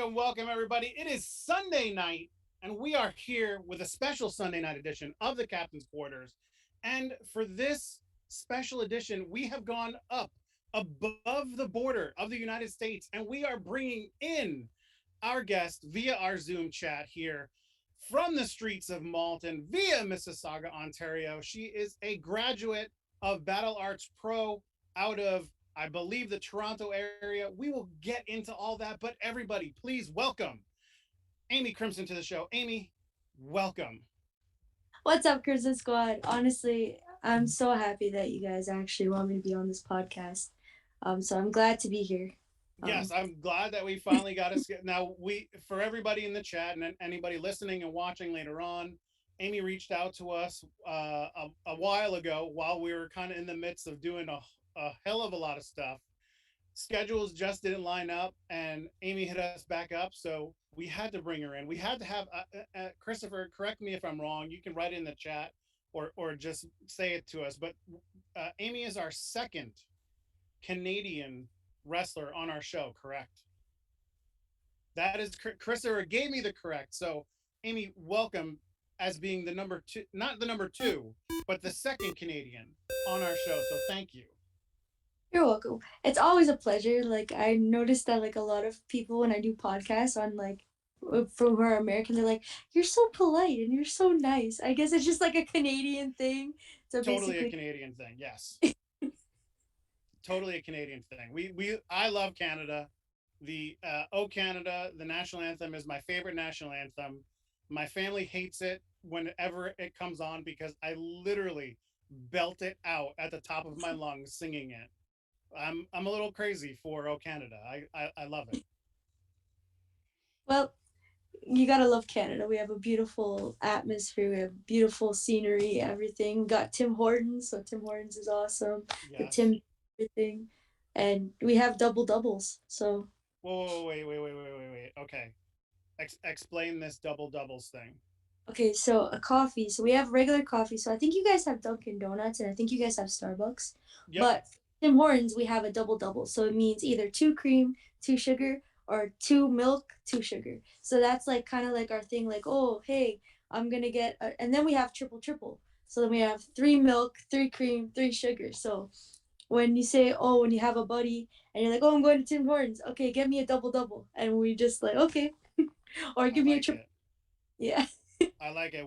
welcome, everybody. It is Sunday night, and we are here with a special Sunday night edition of the Captain's Quarters. And for this special edition, we have gone up above the border of the United States, and we are bringing in our guest via our Zoom chat here from the streets of Malton via Mississauga, Ontario. She is a graduate of Battle Arts Pro out of, I believe, the Toronto area. We will get into all that, but everybody, please welcome Amy Crimson to the show. Amy, welcome. What's up, Crimson Squad? Honestly, I'm so happy that you guys actually want me to be on this podcast. So I'm glad to be here. Yes, Um, I'm glad that we finally got us. Now, for everybody in the chat and anybody listening and watching later on, Amy reached out to us a while ago while we were kind of in the midst of doing a hell of a lot of stuff. Schedules just didn't line up, and Amy hit us back up, so we had to bring her in. We had to have Christopher, correct me if I'm wrong, you can write it in the chat or just say it to us, but Amy is our second Canadian wrestler on our show, correct? That is, Christopher gave me the correct. So Amy, welcome as being the number two, not the number two, but the second Canadian on our show, so thank you. you're welcome. It's always a pleasure. Like I noticed that like a lot of people when I do podcasts on like from who are American, they're like, "You're so polite and you're so nice." I guess it's just like a Canadian thing. So Totally a basically, Canadian thing, yes. Totally a Canadian thing. I love Canada. The "Oh Canada," the national anthem is my favorite national anthem. My family hates it whenever it comes on because I literally belt it out at the top of my lungs singing it. I'm a little crazy for "Oh Canada." I love it. well, you gotta love Canada. We have a beautiful atmosphere. We have beautiful scenery. Everything. We got Tim Hortons, so Tim Hortons is awesome. The Yes. Tim everything, and we have double doubles. So Whoa, wait. Okay. Explain this double doubles thing. okay, so a coffee. So we have regular coffee. So I think you guys have Dunkin' Donuts, and I think you guys have Starbucks. Yep. But Tim Hortons, we have a double double. So it means either two cream, two sugar, or two milk, two sugar. So that's like kind of like our thing. Like, oh, hey, I'm gonna get, and then we have triple triple. So then we have three milk, three cream, three sugar. So when you say, oh, when you have a buddy and you're like, oh, I'm going to Tim Hortons. Okay, get me a double double, and we just like, okay, or I give me a like triple. it. Yeah. I like it.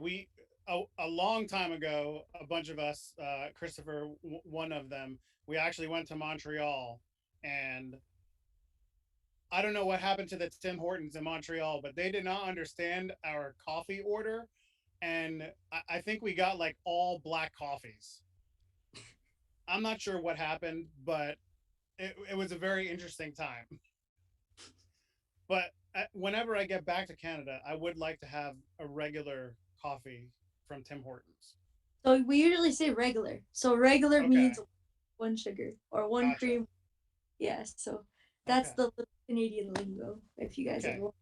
A long time ago, a bunch of us, Christopher, one of them, we actually went to Montreal, and I don't know what happened to the Tim Hortons in Montreal, but they did not understand our coffee order, and I think we got like all black coffees. I'm not sure what happened, but it was a very interesting time. But whenever I get back to Canada, I would like to have a regular coffee from Tim Hortons. So we usually say regular. So regular Okay, means one sugar or one gotcha. cream. Yes. So that's Okay, the Canadian lingo. If you guys ever okay. want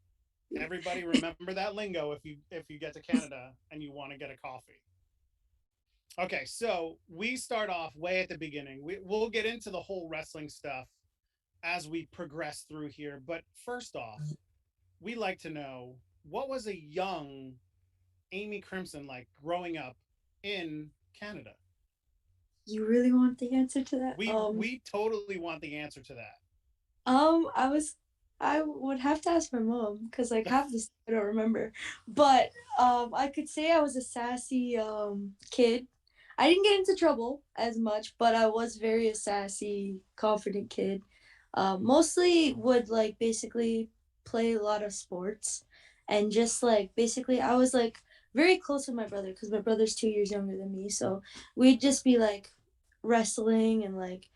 to. Everybody, remember that lingo if you get to Canada and you want to get a coffee. Okay, so we start off way at the beginning. We'll get into the whole wrestling stuff as we progress through here. But first off, we like to know what was a young Amy Crimson like growing up in Canada. You really want the answer to that? We totally want the answer to that. I was, I would have to ask my mom because like half this I don't remember, but I could say I was a sassy kid. I didn't get into trouble as much, but I was very a sassy, confident kid. Mostly would like basically play a lot of sports, and just like basically I was like very close with my brother because my brother's 2 years younger than me, so we'd just be like wrestling and like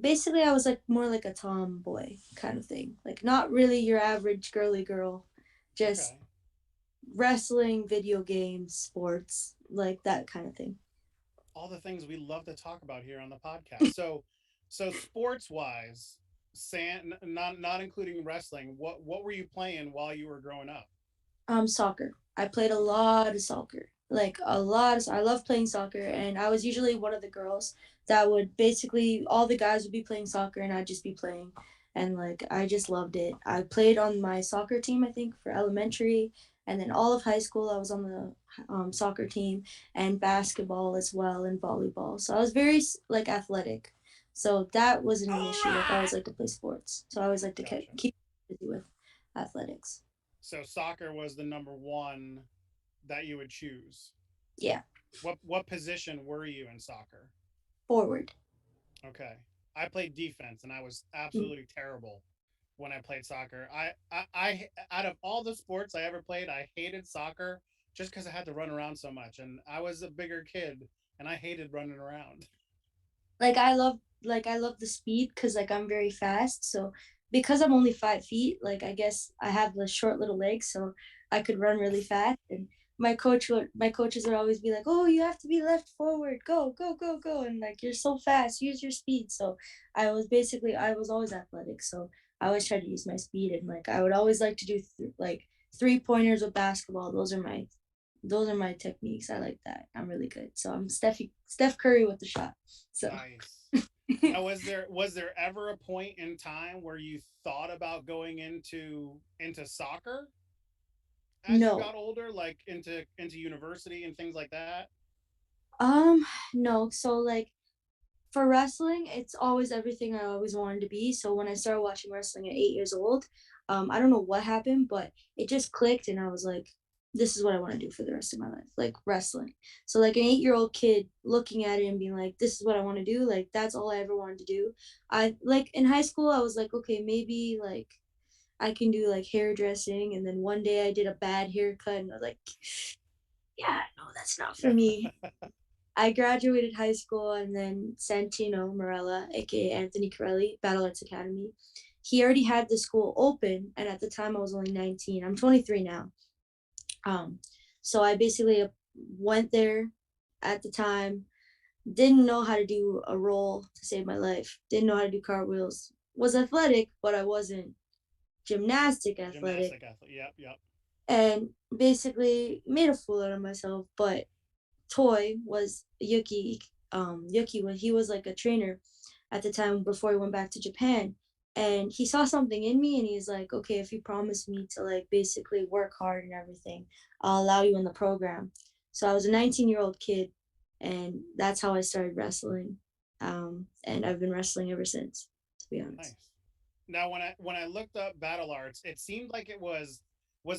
basically I was like more like a tomboy kind of thing. Like not really your average girly girl, just Okay. wrestling, video games, sports, like that kind of thing. All the things we love to talk about here on the podcast. So sports wise, not including wrestling, what were you playing while you were growing up? Soccer. I played a lot of soccer. Like a lot of I love playing soccer, and I was usually one of the girls that would basically all the guys would be playing soccer and I'd just be playing. and like I just loved it. I played on my soccer team, I think, for elementary, and then all of high school I was on the soccer team and basketball as well and volleyball. So I was very like athletic. So that wasn't an issue. Like I always like to play sports. So I always like to Gotcha. keep busy with athletics. So soccer was the number one that you would choose. Yeah, What position were you in soccer? forward. Okay. I played defense and I was Mm. absolutely terrible when I played soccer. I out of all the sports I ever played, I hated soccer just because I had to run around so much, and I was a bigger kid and I hated running around. Like I love the speed because like I'm very fast. So because I'm only 5 feet, like I guess I have the short little legs, so I could run really fast. And my coaches would always be like, "Oh, you have to be left forward. Go, go, go, go!" And like you're so fast, use your speed. So I was always athletic. So I always tried to use my speed, and like I would always like to do like 3 pointers with basketball. Those are my techniques. I like that. I'm really good. So I'm Steph Curry with the shot. So Nice. Now, was there ever a point in time where you thought about going into soccer as you no. got older, like into university and things like that? Um, no. So like for wrestling, it's always everything I always wanted to be. So when I started watching wrestling at 8 years old, I don't know what happened, but it just clicked and I was like, this is what I want to do for the rest of my life, like wrestling. So like an 8-year-old kid looking at it and being like, this is what I want to do, like that's all I ever wanted to do. I like in high school I was like, okay, maybe like I can do like hairdressing, and then one day I did a bad haircut and I was like, yeah, no, that's not for me. I graduated high school and then Santino Marella, aka Anthony Corelli, Battle Arts Academy. He already had the school open, and at the time I was only 19. I'm 23 now. Um, so I basically went there at the time, didn't know how to do a roll to save my life, didn't know how to do cartwheels, was athletic, but I wasn't gymnastic athletic, Gymnastic athlete. Yep, yep. and basically made a fool out of myself. But Toy was Yuki when he was like a trainer at the time before he went back to Japan. And he saw something in me and he's like, okay, if you promise me to like basically work hard and everything, I'll allow you in the program. So I was a 19-year-old kid and that's how I started wrestling. And I've been wrestling ever since, to be honest. Nice. Now, when I looked up battle arts, it seemed like was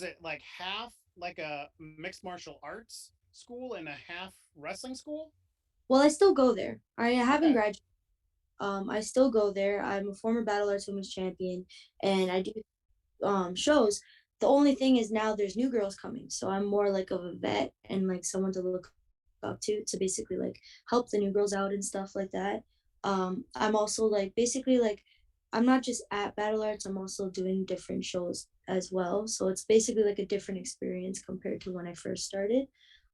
it like half like a mixed martial arts school and a half wrestling school? Well, I still go there. I haven't Okay. graduated. I still go there. I'm a former Battle Arts Women's Champion, and I do shows. The only thing is now there's new girls coming, so I'm more like of a vet and like someone to look up to basically like help the new girls out and stuff like that. I'm also like basically like I'm not just at Battle Arts, I'm also doing different shows as well. So it's basically like a different experience compared to when I first started.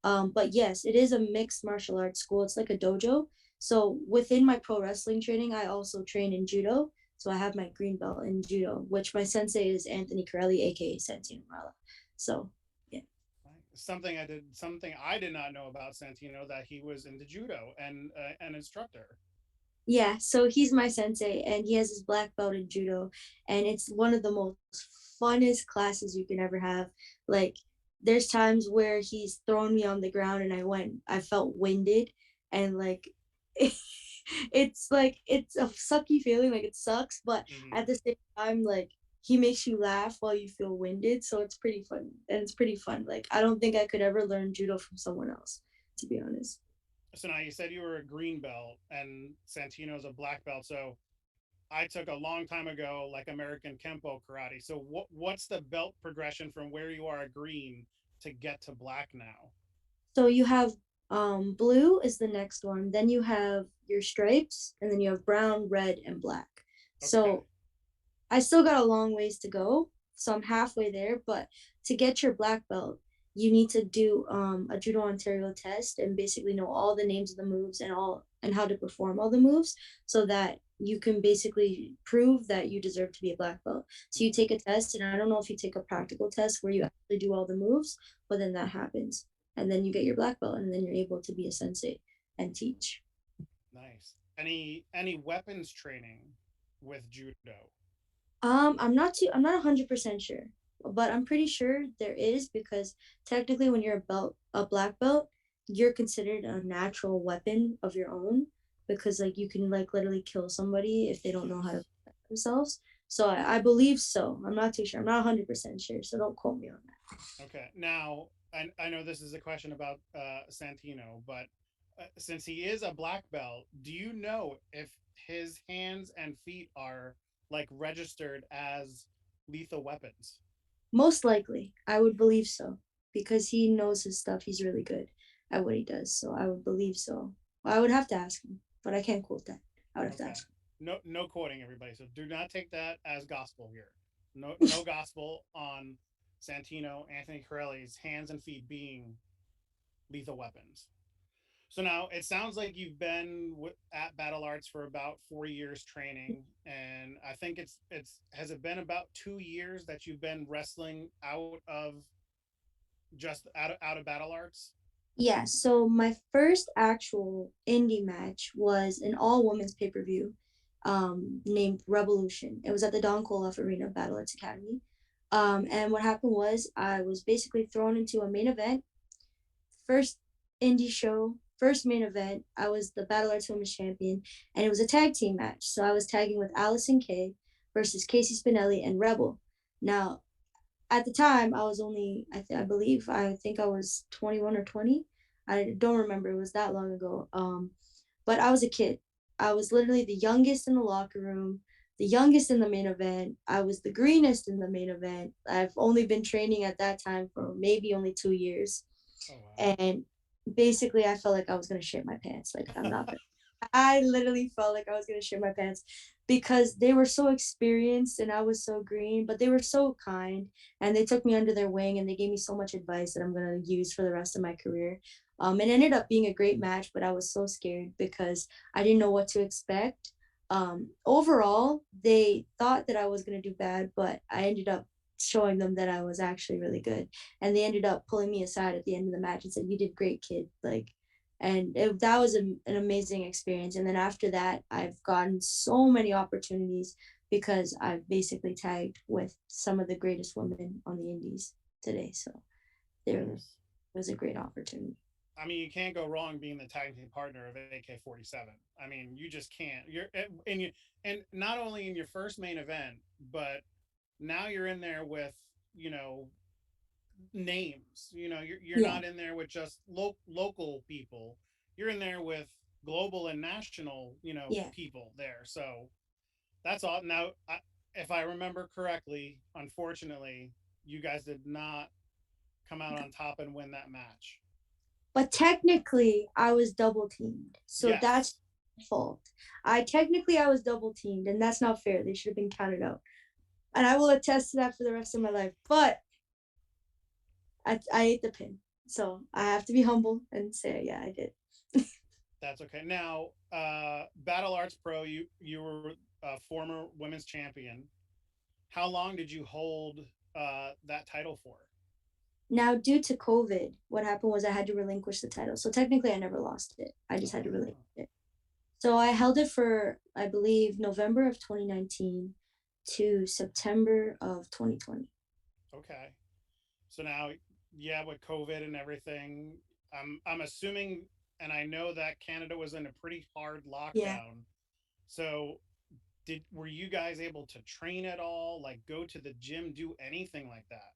But yes, it is a mixed martial arts school. It's like a dojo. So within my pro wrestling training, I also train in judo. So I have my green belt in judo, which my sensei is Anthony Corelli, aka Santino Marella. So yeah. Something I did not know about Santino, that he was into judo and an instructor. Yeah, so he's my sensei and he has his black belt in judo, and it's one of the most funnest classes you can ever have. Like there's times where he's thrown me on the ground and I felt winded, and like it's a sucky feeling, like it sucks, but Hmm. at the same time like he makes you laugh while you feel winded, so it's pretty fun. And it's pretty fun. Like I don't think I could ever learn judo from someone else, to be honest. So now you said you were a green belt and Santino's a black belt. So I took a long time ago like American Kempo karate. So what's the belt progression from where you are a green to get to black now? So you have blue is the next one. Then you have your stripes, and then you have brown, red, and black. Okay. So I still got a long ways to go. So I'm halfway there. But to get your black belt, you need to do a Judo Ontario test and basically know all the names of the moves and how to perform all the moves, so that you can basically prove that you deserve to be a black belt. So you take a test, and I don't know if you take a practical test where you actually do all the moves, but then that happens, and then you get your black belt, and then you're able to be a sensei and teach. Nice. Any weapons training with judo? I'm not 100% sure, but I'm pretty sure there is because technically when you're a black belt, you're considered a natural weapon of your own because like you can like literally kill somebody if they don't know how to protect themselves. So I believe so. I'm not too sure. I'm not 100% sure, so don't quote me on that. Okay. Now, I know this is a question about Santino, but since he is a black belt, do you know if his hands and feet are like registered as lethal weapons? Most likely, I would believe so because he knows his stuff. He's really good at what he does, so I would believe so. I would have to ask him, but I can't quote that. I would have to Okay. ask No, no quoting everybody. So do not take that as gospel here. No, no gospel on Santino Anthony Corelli's hands and feet being lethal weapons. So now it sounds like you've been at Battle Arts for about 4 years training, and I think it's has it been about 2 years that you've been wrestling out of just out of Battle Arts? Yeah, so my first actual indie match was an all women's pay per view named Revolution. It was at the Don Koloff Arena Battle Arts Academy. And what happened was I was basically thrown into a main event, first indie show, first main event. I was the Battle Arts Women's Champion, and it was a tag team match. So I was tagging with Allison Kay versus Casey Spinelli and Rebel. Now, at the time I was only I think I was 21 or 20. I don't remember, it was that long ago. But I was a kid. I was literally the youngest in the locker room, the youngest in the main event. I was the greenest in the main event. I've only been training at that time for maybe only 2 years, Oh wow. and basically I felt like I was going to shit my pants. Like I'm not gonna I literally felt like I was gonna shit my pants because they were so experienced and I was so green, but they were so kind and they took me under their wing and they gave me so much advice that I'm gonna use for the rest of my career. It ended up being a great match, but I was so scared because I didn't know what to expect. Overall, they thought that I was gonna do bad, but I ended up showing them that I was actually really good. And they ended up pulling me aside at the end of the match and said, "You did great, kid." That was an amazing experience. And then after that, I've gotten so many opportunities because I've basically tagged with some of the greatest women on the indies today. So there Nice. was a great opportunity. I mean, you can't go wrong being the tag team partner of AK-47. I mean, you just can't. And not only in your first main event, but now you're in there with you know names. You're Yeah. not in there with just local people. You're in there with global and national Yeah. people there. So that's all. Now, if I remember correctly, unfortunately, you guys did not come out on top and win that match. But technically, I was double teamed. So Yes. that's my fault. I was double teamed, and that's not fair. They should have been counted out. And I will attest to that for the rest of my life. But I ate the pin. So I have to be humble and say, yeah, I did. That's okay. Now, Battle Arts Pro, you were a former women's champion. How long did you hold that title for? Now, due to COVID, what happened was I had to relinquish the title. So technically, I never lost it. I just had to relinquish Oh, it. So I held it for, I believe, November of 2019 to September of 2020. okay. So now, yeah, with COVID and everything, I'm assuming, and I know that Canada was in a pretty hard Yeah. lockdown. So, were you guys able to train at all? Like, go to the gym, do anything like that?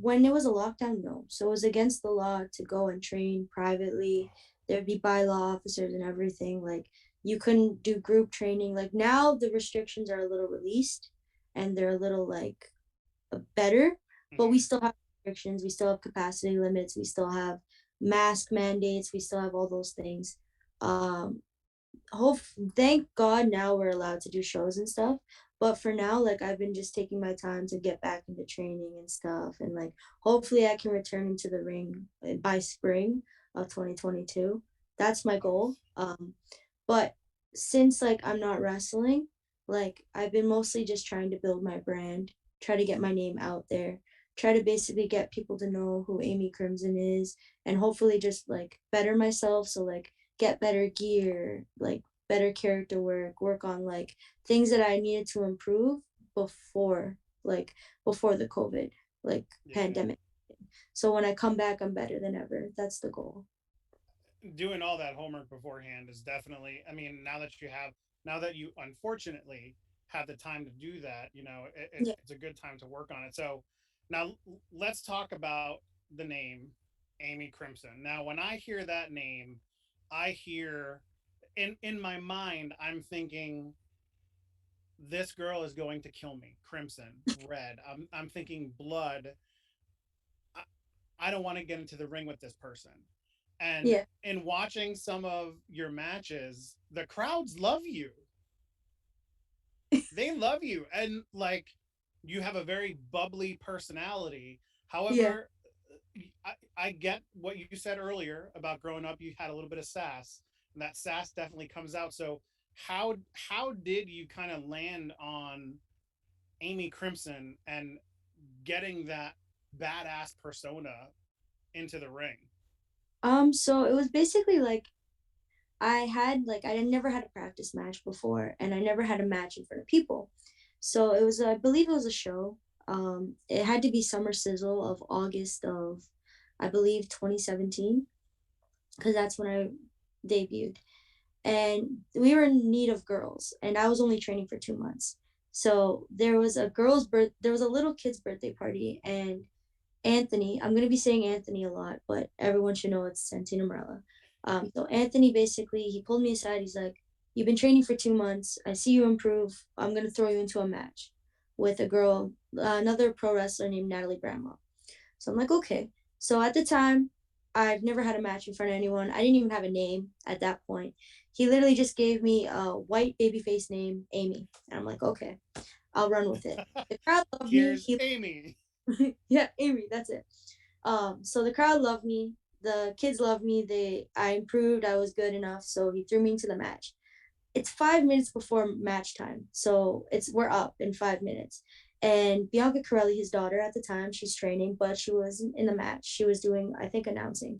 When it was a lockdown, no. So it was against the law to go and train privately. There'd be bylaw officers and everything. Like you couldn't do group training. Like now the restrictions are a little released and they're a little like better, but we Mm-hmm. still have restrictions. We still have capacity limits. We still have mask mandates. We still have all those things. Um, hope Thank God now we're allowed to do shows and stuff. But for now, like I've been just taking my time to get back into training and stuff, and like hopefully I can return into the ring by spring of 2022. That's my goal. Nice. But since like I'm not wrestling, like I've been mostly just trying to build my brand, try to get my name out there, try to basically get people to know who Amy Crimson is, and hopefully just like better myself. So like get better gear, like better character work, work on like things that I needed to improve before, like before the COVID like Yeah. pandemic. So when I come back, I'm better than ever. That's the goal. Doing all that homework beforehand is definitely, I mean, now that you unfortunately have the time to do that, Yeah. it's a good time to work on it. So now let's talk about the name Amy Crimson. Now, when I hear that name, I hear in my mind, I'm thinking this girl is going to kill me. Crimson, red. I'm thinking blood. I, I don't want to get into the ring with this person. And Yeah. in watching some of your matches, the crowds love you. They love you. And like you have a very bubbly personality. Yeah. However, I get what you said earlier about growing up, you had a little bit of sass, and that sass definitely comes out. So how did you kind of land on Amy Crimson and getting that badass persona into the ring? So it was basically like I never had a practice match before, and I never had a match in front of people. So it was, I believe it was a show. It had to be Summer Sizzle of August of, I believe, 2017, because that's when I debuted. And we were in need of girls, and I was only training for 2 months. So there was a little kid's birthday party, and Anthony, I'm going to be saying Anthony a lot, but everyone should know it's Santino Marella. So Anthony basically, he pulled me aside. He's like, "You've been training for 2 months. I see you improve. I'm going to throw you into a match with a girl, another pro wrestler named Natalie Bramwell." So I'm like, okay. So at the time, I've never had a match in front of anyone. I didn't even have a name at that point. He literally just gave me a white babyface name, Amy. And I'm like, okay, I'll run with it. The crowd loved me. Here's Amy. Yeah, Amy, that's it. So the crowd loved me. The kids loved me. I improved. I was good enough. So he threw me into the match. It's 5 minutes before match time. So we're up in 5 minutes. And Bianca Corelli, his daughter at the time, she's training, but she wasn't in the match. She was doing, I think, announcing.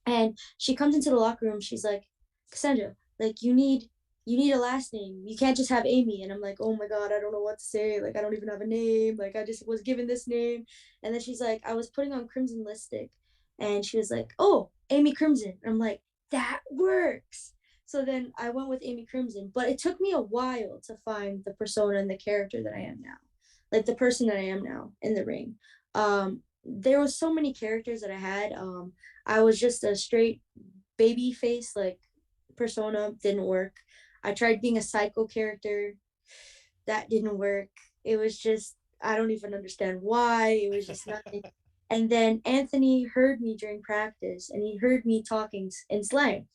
And she comes into the locker room. She's like, "Cassandra, like you need a last name. You can't just have Amy." And I'm like, "Oh my God, I don't know what to say. Like, I don't even have a name. Like, I just was given this name." And then she's like, "I was putting on Crimson lipstick." And she was like, "Oh, Amy Crimson." And I'm like, "That works." So then I went with Amy Crimson, but it took me a while to find the persona and the character that I am now, like the person that I am now in the ring. There was so many characters that I had. I was just a straight baby face like persona, didn't work. I tried being a psycho character, that didn't work. It was just, I don't even understand why. It was just nothing. And then Anthony heard me during practice, and he heard me talking in slang.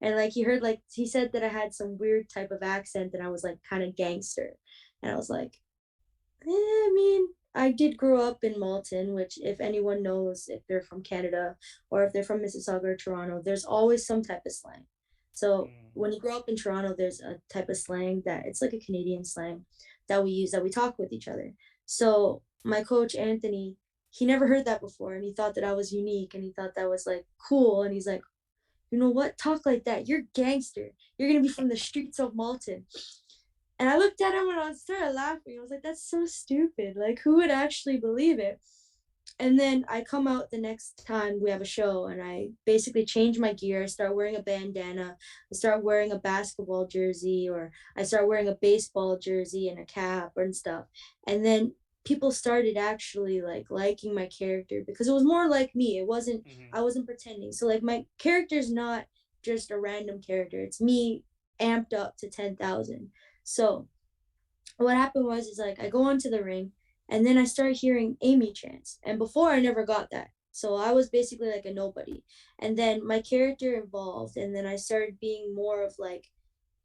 And like he said that I had some weird type of accent and I was like kind of gangster. And I was like, I mean, I did grow up in Malton, which, if anyone knows, if they're from Canada or if they're from Mississauga or Toronto, there's always some type of slang. So Mm. when you grow up in Toronto, there's a type of slang that it's like a Canadian slang that we use, that we talk with each other. So my coach, Anthony, he never heard that before, and he thought that I was unique, and he thought that was like cool. And he's like, "You know what? Talk like that. You're gangster. You're going to be from the streets of Malton." And I looked at him and I started laughing. I was like, "That's so stupid. Like, who would actually believe it?" And then I come out the next time we have a show, and I basically change my gear. I start wearing a bandana. I start wearing a basketball jersey, or I start wearing a baseball jersey and a cap and stuff. And then people started actually like liking my character because it was more like me. It wasn't, Hmm. I wasn't pretending. So like my character's not just a random character. It's me amped up to 10,000. So what happened was is like I go onto the ring, and then I started hearing Amy chants. And before I never got that. So I was basically like a nobody. And then my character evolved, and then I started being more of like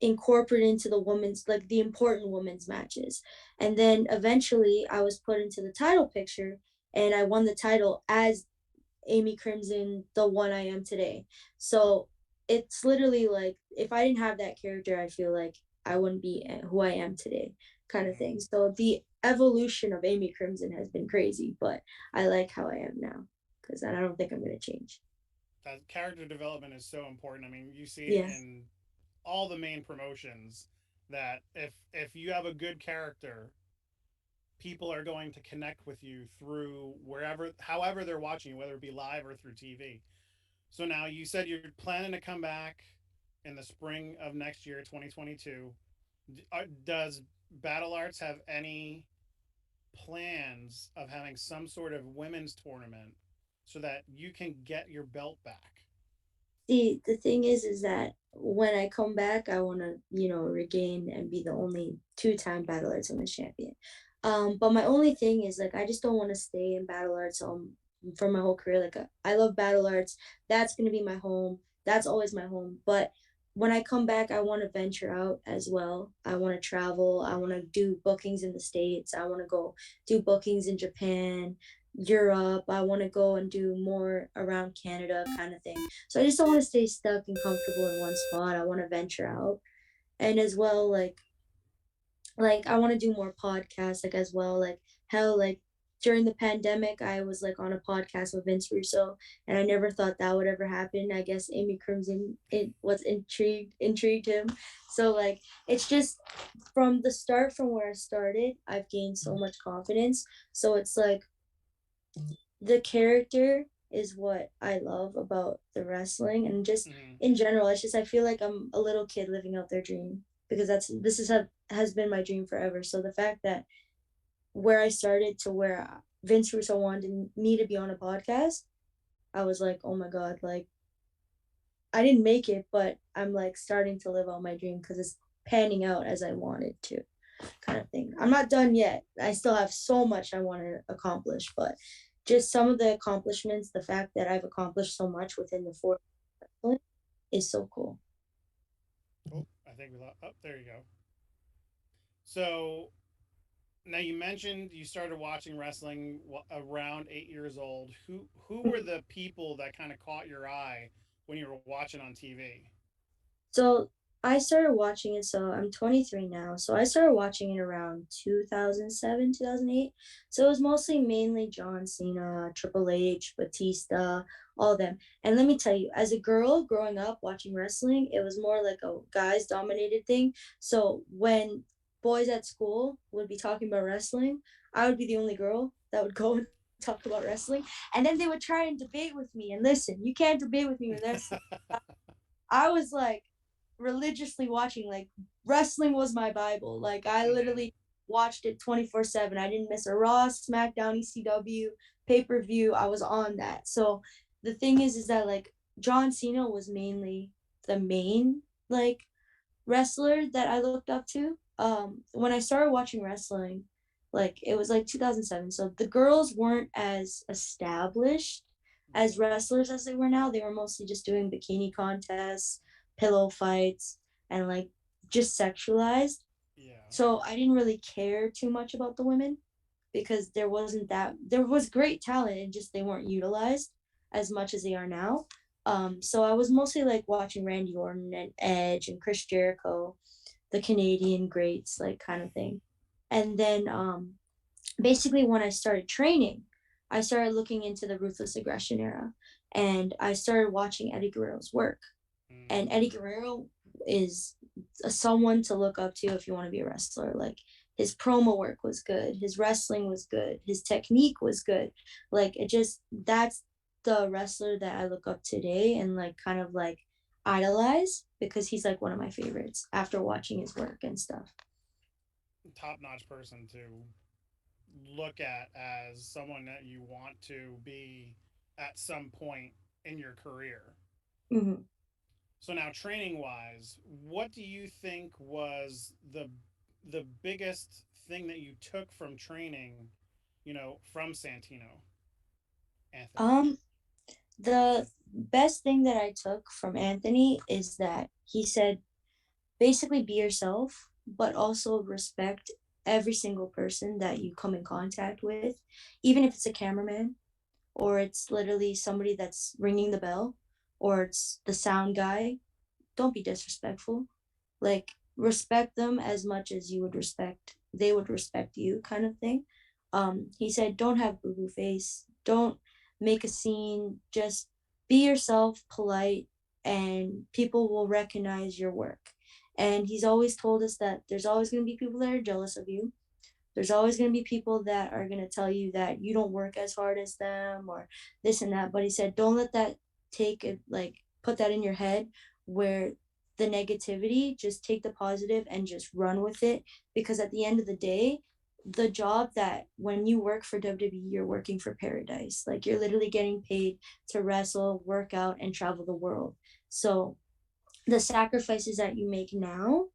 incorporated into the women's, like the important women's matches. And then eventually I was put into the title picture, and I won the title as Amy Crimson, the one I am today. So it's literally like if I didn't have that character, I feel like I wouldn't be who I am today, kind of Hmm. thing. So the evolution of Amy Crimson has been crazy, but I like how I am now because I don't think I'm gonna change. That character development is so important. I mean, you see it Yeah, in all the main promotions that if you have a good character, people are going to connect with you through wherever, however they're watching you, whether it be live or through TV. So now you said you're planning to come back in the spring of next year, 2022. Does Battle Arts have any plans of having some sort of women's tournament so that you can get your belt back? See, the thing is that when I come back, I want to, regain and be the only two-time Battle Arts Women's champion. But my only thing is like I just don't want to stay in Battle Arts for my whole career. Like I love Battle Arts. That's gonna be my home. That's always my home. But when I come back, I want to venture out as well. I want to travel. I want to do bookings in the States. I want to go do bookings in Japan, Europe. I want to go and do more around Canada kind of thing. So I just don't want to stay stuck and comfortable in one spot. I want to venture out. And as well, like I want to do more podcasts like as well. Like how like during the pandemic I was like on a podcast with Vince Russo and I never thought that would ever happen. I guess Amy Crimson it was intrigued him. So like it's just from the start from where I started, I've gained so much confidence. So it's like the character is what I love about the wrestling and just Mm-hmm. in general, it's just I feel like I'm a little kid living out their dream because this is how has been my dream forever. So the fact that where I started to where Vince Russo wanted me to be on a podcast, I was like, oh my God, like I didn't make it, but I'm like starting to live out my dream because it's panning out as I wanted to, kind of thing. I'm not done yet. I still have so much I want to accomplish, but just some of the accomplishments, the fact that I've accomplished so much within the 4 is so cool. Oh, I think we lost. Oh, there you go. So now you mentioned you started watching wrestling around 8 years old. Who were the people that kind of caught your eye when you were watching on TV? So I started watching it. So I'm 23 now. So I started watching it around 2007, 2008. So it was mostly mainly John Cena, Triple H, Batista, all of them. And let me tell you, as a girl growing up watching wrestling, it was more like a guys dominated thing. So when boys at school would be talking about wrestling, I would be the only girl that would go and talk about wrestling. And then they would try and debate with me. And listen, you can't debate with me with wrestling. I was like religiously watching, like wrestling was my Bible. Like I Mm-hmm. literally watched it 24/7. I didn't miss a Raw, SmackDown, ECW, pay-per-view. I was on that. So the thing is that like John Cena was mainly the main like wrestler that I looked up to. When I started watching wrestling, like it was like 2007. So the girls weren't as established as Yeah. wrestlers as they were now. They were mostly just doing bikini contests, pillow fights, and like just sexualized. Yeah. So I didn't really care too much about the women because there was great talent and just they weren't utilized as much as they are now. So I was mostly like watching Randy Orton and Edge and Chris Jericho, the Canadian greats, like kind of thing. And then basically when I started training, I started looking into the ruthless aggression era and I started watching Eddie Guerrero's work. And Mm-hmm. Eddie Guerrero is someone to look up to if you want to be a wrestler. Like his promo work was good, his wrestling was good, his technique was good. Like it just that's the wrestler that I look up today and like kind of like idolize because he's like one of my favorites after watching his work and stuff. Top notch person to look at as someone that you want to be at some point in your career. Mm-hmm. So now training wise, what do you think was the biggest thing that you took from training, from Santino, Anthony? Um, the best thing that I took from Anthony is that he said basically be yourself, but also respect every single person that you come in contact with, even if it's a cameraman or it's literally somebody that's ringing the bell or it's the sound guy. Don't be disrespectful. Like respect them as much as you would respect they would respect you, kind of thing. He said, don't have boo boo face. Don't make a scene. Just be yourself, polite, and people will recognize your work. And he's always told us that there's always going to be people that are jealous of you, There's always going to be people that are going to tell you that you don't work as hard as them or this and that. But he said, don't let that take it, like, put that in your head where the negativity, just take the positive and just run with it. Because at the end of the day, the job that when you work for WWE, you're working for paradise. Like, you're literally getting paid to wrestle, work out, and travel the world. So the sacrifices that you make now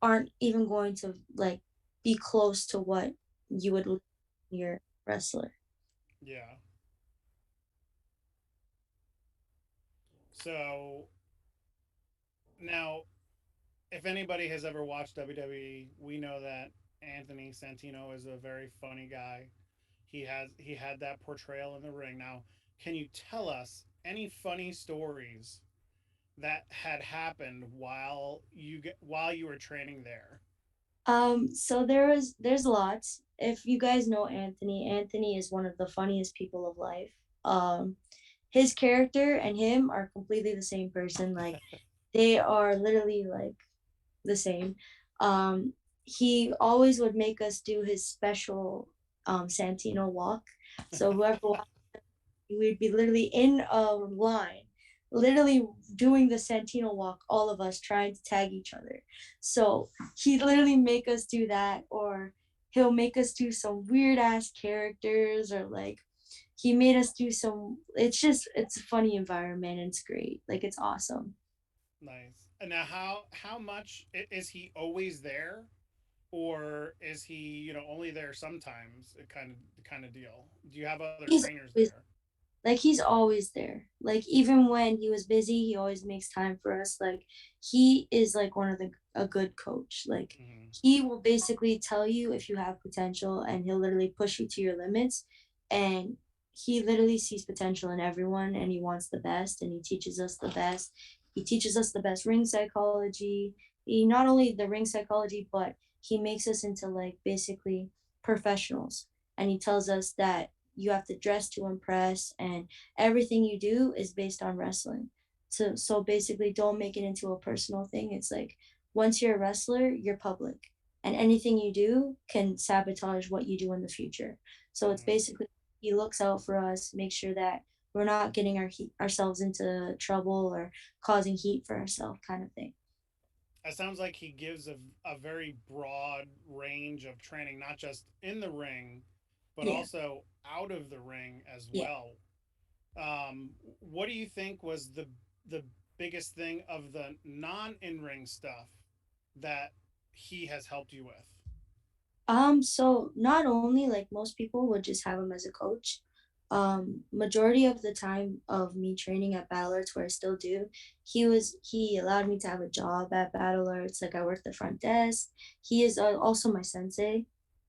aren't even going to like be close to what you would lose when you're a wrestler. Yeah. So now, if anybody has ever watched WWE, we know that Anthony Santino is a very funny guy. He had that portrayal in the ring. Now, can you tell us any funny stories that had happened while you were training there? So there's lots. If you guys know Anthony, Anthony is one of the funniest people of life. His character and him are completely the same person. Like, they are literally like the same. He always would make us do his special Santino walk. So whoever we'd be literally in a line, literally doing the Santino walk, all of us trying to tag each other. So he'd literally make us do that, or he'll make us do some weird ass characters, or like he made us do some. It's a funny environment. And it's great. Like, it's awesome. Nice. And now, how much is he always there, or is he only there sometimes? Kind of deal. Do you have other He's trainers always there? Like, he's always there. Like, even when he was busy, he always makes time for us. Like, he is like one of the a good coach. Like, Hmm. he will basically tell you if you have potential, and he'll literally push you to your limits. And he literally sees potential in everyone, and he wants the best, and he teaches us the best. He teaches us the best ring psychology. He not only the ring psychology, but he makes us into like basically professionals. And he tells us that you have to dress to impress, and everything you do is based on wrestling. So basically, don't make it into a personal thing. It's like, once you're a wrestler, you're public, and anything you do can sabotage what you do in the future. So it's Hmm. basically, he looks out for us, make sure that we're not getting ourselves into trouble or causing heat for ourselves, kind of thing. It sounds like he gives a very broad range of training, not just in the ring, but Yeah, also out of the ring as yeah. well. What do you think was the biggest thing of the non in ring stuff that he has helped you with? So not only like most people would just have him as a coach. Majority of the time of me training at Battle Arts, where I still do, he allowed me to have a job at Battle Arts. Like, I worked the front desk. He is also my sensei,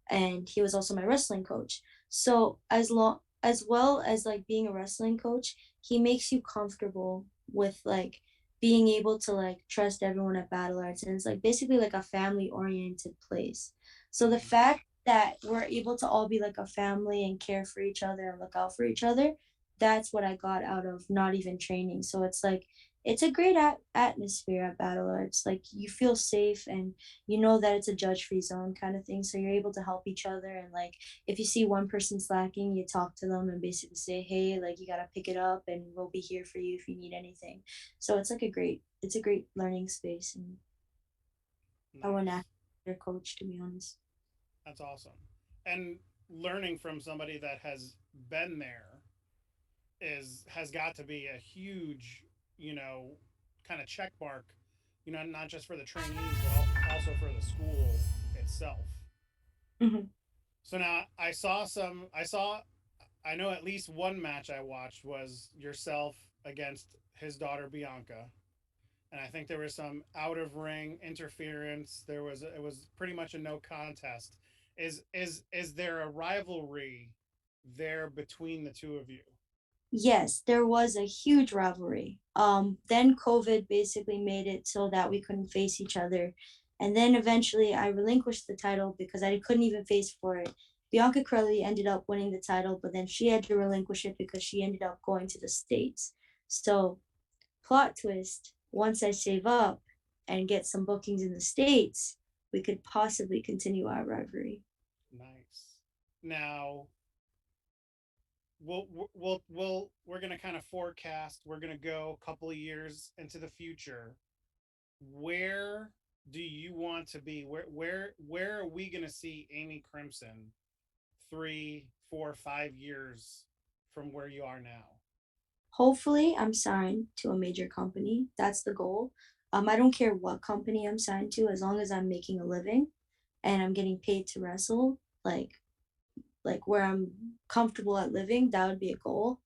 and he was also my wrestling coach. So as well as like being a wrestling coach, he makes you comfortable with like being able to like trust everyone at Battle Arts, and it's like basically like a family oriented place. So the Hmm. fact that we're able to all be like a family and care for each other and look out for each other, that's what I got out of not even training. So it's like, it's a great atmosphere at Battle Arts. Like, you feel safe, and you know that it's a judge free zone kind of thing. So you're able to help each other. And like, if you see one person slacking, you talk to them and basically say, hey, like, you got to pick it up, and we'll be here for you if you need anything. So it's like it's a great learning space. And I wouldn't ask Nice. their coach, to be honest. That's awesome. And learning from somebody that has been there is has got to be a huge, you know, kind of check mark, not just for the trainees, but also for the school itself. Mhm. So now I know at least one match I watched was yourself against his daughter Bianca. And I think there was some out of ring interference. It was pretty much a no contest. Is there a rivalry there between the two of you? Yes, there was a huge rivalry. Then COVID basically made it so that we couldn't face each other. And then eventually I relinquished the title because I couldn't even face for it. Bianca Crowley ended up winning the title, but then she had to relinquish it because she ended up going to the States. So, plot twist, once I save up and get some bookings in the States, we could possibly continue our rivalry. Nice. Now, we're gonna kind of forecast. We're gonna go a couple of years into the future. Where do you want to be? Where are we gonna see Amy Crimson 3, 4, 5 years from where you are now? Hopefully, I'm signed to a major company. That's the goal. I don't care what company I'm signed to, as long as I'm making a living and I'm getting paid to wrestle. Like where I'm comfortable at living, that would be a goal.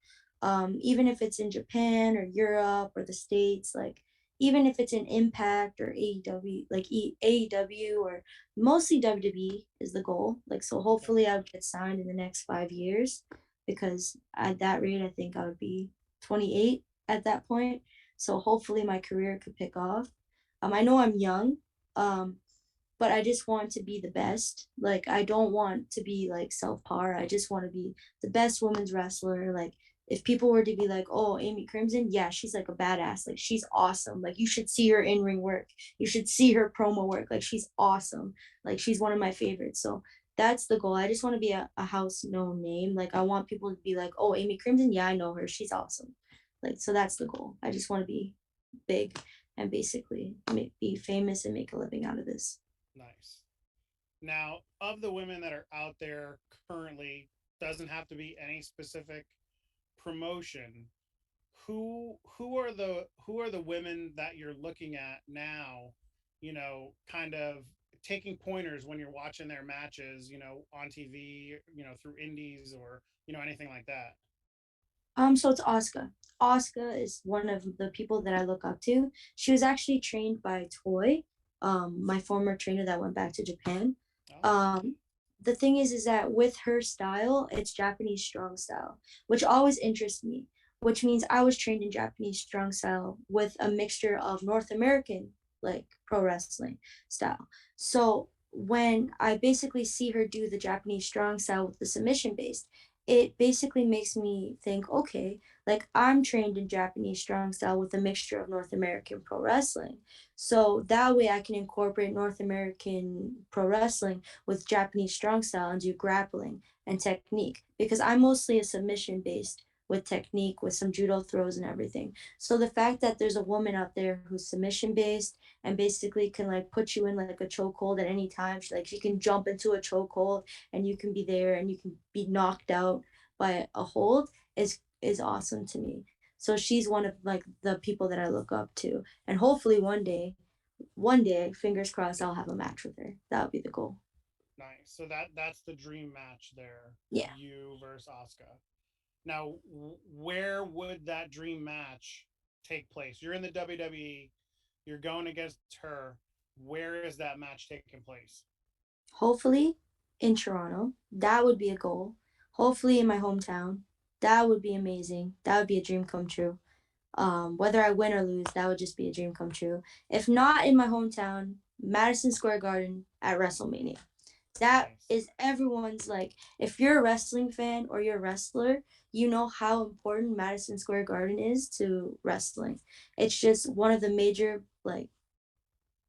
Even if it's in Japan or Europe or the States, like even if it's in Impact or AEW, AEW or mostly WWE is the goal. Like, so Okay. hopefully I would get signed in the next 5 years because at that rate, I think I would be 28 at that point. So hopefully my career could pick off. I know I'm young. Um, but I just want to be the best. Like I don't want to be like self-par. I just want to be the best women's wrestler. Like if people were to be like, "Oh, Amy Crimson, yeah, she's like a badass. Like she's awesome. Like you should see her in-ring work. You should see her promo work. Like she's awesome. Like she's one of my favorites." So that's the goal. I just want to be a house known name. Like I want people to be like, "Oh, Amy Crimson, yeah, I know her. She's awesome." Like so that's the goal. I just want to be big and basically be famous and make a living out of this. Nice. Now, of the women that are out there currently, doesn't have to be any specific promotion. Who are the women that you're looking at now? Kind of taking pointers when you're watching their matches. On TV. Through indies or anything like that. So it's Asuka. Asuka is one of the people that I look up to. She was actually trained by Toy, my former trainer that went back to Japan. Oh, Um, the thing is that with her style, it's Japanese strong style, which always interests me. Which means I was trained in Japanese strong style with a mixture of North American like pro wrestling style. So when I basically see her do the Japanese strong style with the submission based, it basically makes me think, okay, like I'm trained in Japanese strong style with a mixture of North American pro wrestling. So that way I can incorporate North American pro wrestling with Japanese strong style and do grappling and technique because I'm mostly a submission based with technique with some judo throws and everything. So the fact that there's a woman out there who's submission based and basically can like put you in like a chokehold at any time, she can jump into a chokehold and you can be there and you can be knocked out by a hold is awesome to me. So she's one of like the people that I look up to, and hopefully one day, fingers crossed, I'll have a match with her. That would be the goal. nice. So that's the dream match there. Yeah. You versus Asuka. Now, where would that dream match take place? You're in the WWE. You're going against her. Where is that match taking place? Hopefully in Toronto. That would be a goal. Hopefully in my hometown. That would be amazing. That would be a dream come true. Whether I win or lose, that would just be a dream come true. If not in my hometown, Madison Square Garden at WrestleMania. That Nice. is everyone's like, if you're a wrestling fan or you're a wrestler, you know how important Madison Square Garden is to wrestling. It's just one of the major like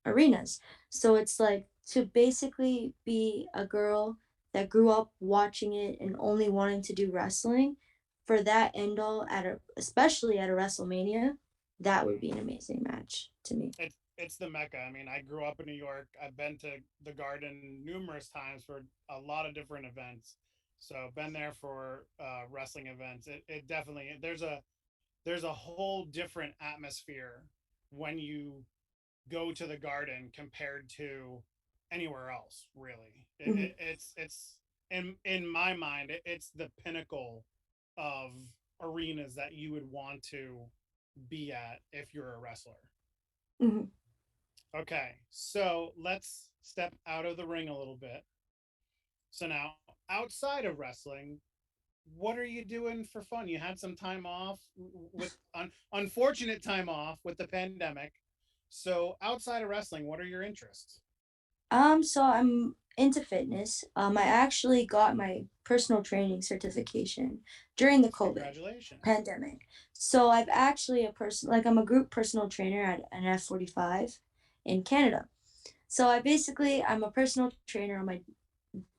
arenas. So it's like to basically be a girl that grew up watching it and only wanting to do wrestling for that end all especially at a WrestleMania, that would Mm. be an amazing match to me. It's the mecca. I mean, I grew up in New York. I've been to the Garden numerous times for a lot of different events. So been there for wrestling events. It definitely there's a whole different atmosphere when you go to the Garden compared to anywhere else. Really, Mhm. it's in my mind, it's the pinnacle of arenas that you would want to be at if you're a wrestler. Mhm. Okay, so let's step out of the ring a little bit. So now, outside of wrestling, what are you doing for fun? You had some time off with unfortunate time off with the pandemic. So outside of wrestling, what are your interests? So I'm into fitness. I actually got my personal training certification during the COVID Congratulations. pandemic. So I've actually I'm a group personal trainer at an F45 in Canada. So I'm a personal trainer on my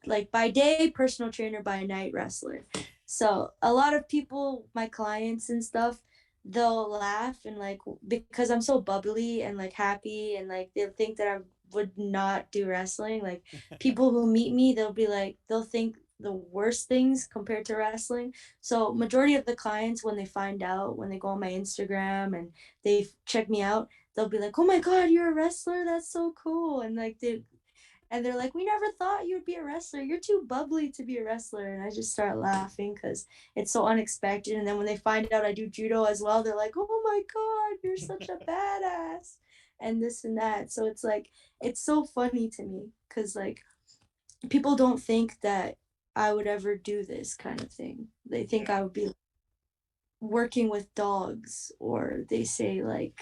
like by day personal trainer, by night wrestler. So a lot of people, my clients and stuff, they'll laugh and like because I'm so bubbly and like happy and like they'll think that I would not do wrestling. Like people who meet me, they'll be like they'll think the worst things compared to wrestling. So majority of the clients when they find out, when they go on my Instagram and they check me out, they'll be like, "Oh my god, you're a wrestler. That's so cool." And like they're like, "We never thought you would be a wrestler. You're too bubbly to be a wrestler." And I just start laughing because it's so unexpected. And then when they find out I do judo as well, they're like, "Oh my god, you're such a badass," and this and that. So it's like it's so funny to me because like people don't think that I would ever do this kind of thing. They think Yeah. I would be working with dogs, or they say like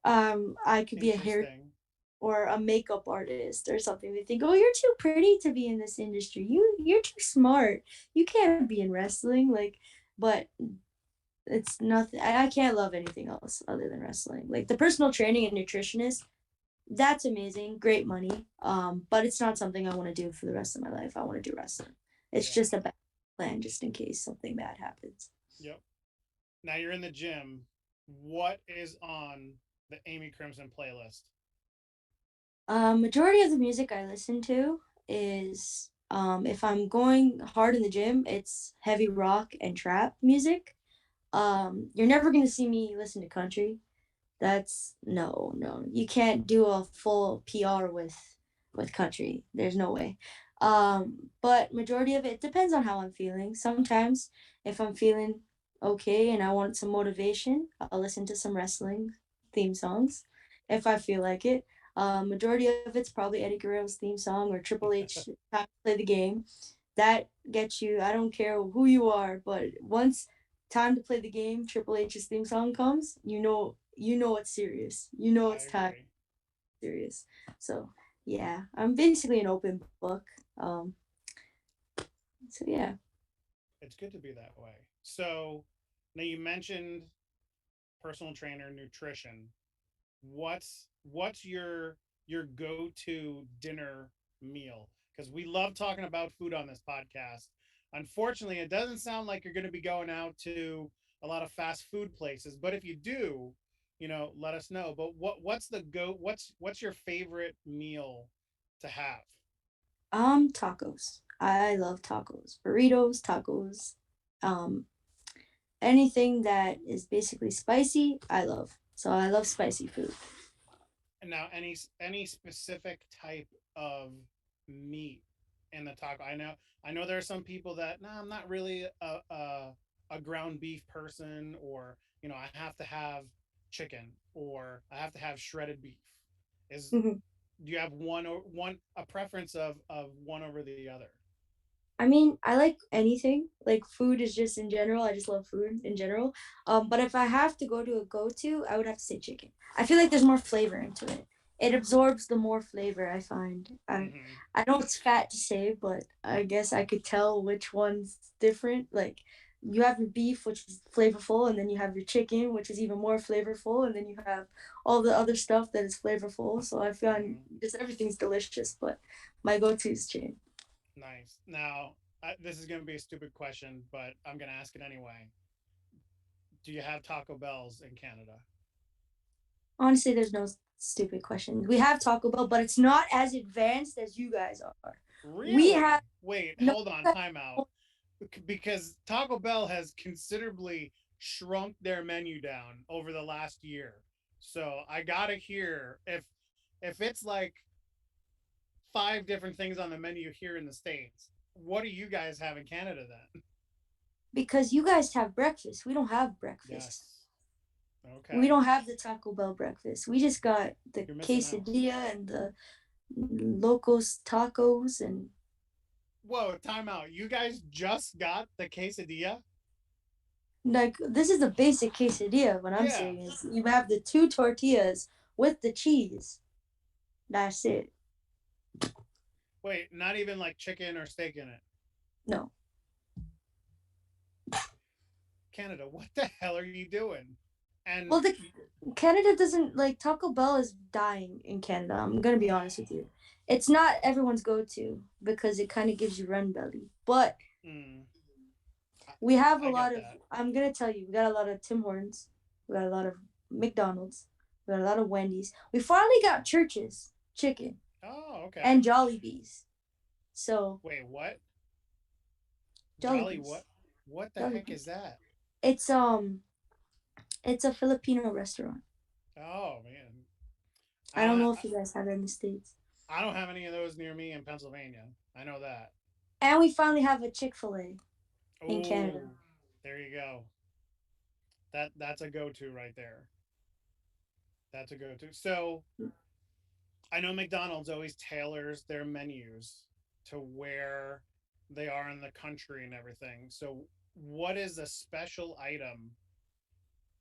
I could be a hair Interesting. or a makeup artist or something. They think, "Oh, you're too pretty to be in this industry. You're too smart. You can't be in wrestling." Like, but it's nothing. I can't love anything else other than wrestling. Like the personal training and nutritionist, that's amazing, great money. But it's not something I want to do for the rest of my life. I want to do wrestling. It's Yeah. just a bad plan, just in case something bad happens. Yep. Now you're in the gym. What is on the Amy Crimson playlist? Majority of the music I listen to is if I'm going hard in the gym, it's heavy rock and trap music. You're never gonna see me listen to country. That's no, no. You can't do a full PR with country. There's no way. But majority of it depends on how I'm feeling. Sometimes if I'm feeling okay and I want some motivation, I'll listen to some wrestling theme songs if I feel like it. Majority of it's probably Eddie Guerrero's theme song or Triple H Time to Play the Game. That gets you. I don't care who you are, but once Time to Play the Game, Triple H's theme song comes, you know it's serious. You know I it's time agree. serious. So yeah, I'm basically an open book. Um, so yeah. It's good to be that way. So now you mentioned personal trainer, nutrition. What's your go-to dinner meal? Because we love talking about food on this podcast. Unfortunately, it doesn't sound like you're going to be going out to a lot of fast food places, but if you do, let us know. But what's your favorite meal to have? Tacos. I love tacos. Burritos, tacos. Um, anything that is basically spicy, I love. So I love spicy food. And now, any specific type of meat in the taco? I know there are some people that no, I'm not really a ground beef person, or I have to have chicken, or I have to have shredded beef. Is Do you have one a preference of one over the other? I mean, I like anything. Like food is just in general. I just love food in general. But if I have to go to a go-to, I would have to say chicken. I feel like there's more flavor into it. It absorbs the more flavor, I find. Mm-hmm. I know it's fat to say, but I guess I could tell which one's different. Like you have your beef, which is flavorful, and then you have your chicken, which is even more flavorful, and then you have all the other stuff that is flavorful. So I find Mm-hmm. just everything's delicious, but my go-to is chicken. Nice. Now, this is going to be a stupid question, but I'm going to ask it anyway. Do you have Taco Bells in Canada? Honestly, there's no stupid questions. We have Taco Bell, but it's not as advanced as you guys are. We have Really? Wait, no. hold on, time out. Because Taco Bell has considerably shrunk their menu down over the last year. So I gotta hear if it's like five different things on the menu here in the States, what do you guys have in Canada then? Because you guys have breakfast. We don't have breakfast. Yes. We Okay. don't have the Taco Bell breakfast. We just got the You're missing out. quesadilla and the locos tacos and Whoa, time out. You guys just got the quesadilla? like this is the basic quesadilla. What I'm Yeah. saying is you have the two tortillas with the cheese. That's it. Wait, not even like chicken or steak in it. No. Canada, what the hell are you doing? And Well, the Canada doesn't like Taco Bell is dying in Canada. I'm gonna be honest with you. It's not everyone's go-to because it kind of gives you run belly. But Mm, I, we have a I lot get of, that. I'm going to tell you, we got a lot of Tim Hortons. We got a lot of McDonald's. We got a lot of Wendy's. We finally got Church's chicken Oh, and okay. Jollibees. So, Wait, what? Jolly Jollibees. what? What the heck is Jollibees. that? It's it's a Filipino restaurant. Oh man, I I don't don't have know if you guys have it in the States. I don't have any of those near me in Pennsylvania. I know that. And we finally have a Chick-fil-A in Canada. Oh, there you go. That's a go-to right there. That's a go-to. So I know McDonald's always tailors their menus to where they are in the country and everything. So what is a special item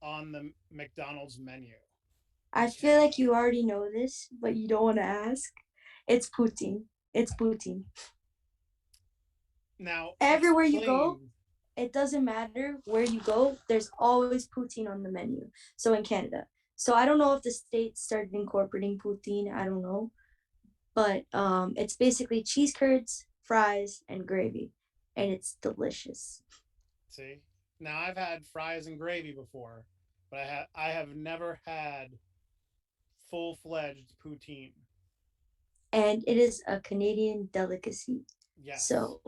on the McDonald's menu I in feel like Canada? you already know this, but you don't want to ask. It's poutine. It's poutine. Now Everywhere you go, explain. it doesn't matter where you go, there's always poutine on the menu. So in Canada. So I don't know if the states started incorporating poutine. I don't know. But it's basically cheese curds, fries, and gravy. And it's delicious. See, now I've had fries and gravy before, but I have never had full fledged poutine. And it is a Canadian delicacy. Yes. So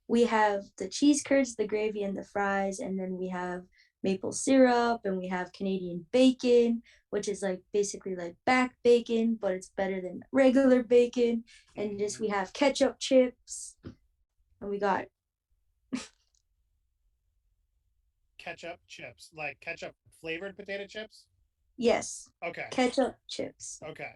we have the cheese curds, the gravy, and the fries, and then we have maple syrup, and we have Canadian bacon, which is like basically like back bacon, but it's better than regular bacon. And just Mm-hmm. we have ketchup chips, and we got Ketchup chips, like ketchup flavored potato chips. yes, Okay. ketchup chips. Okay.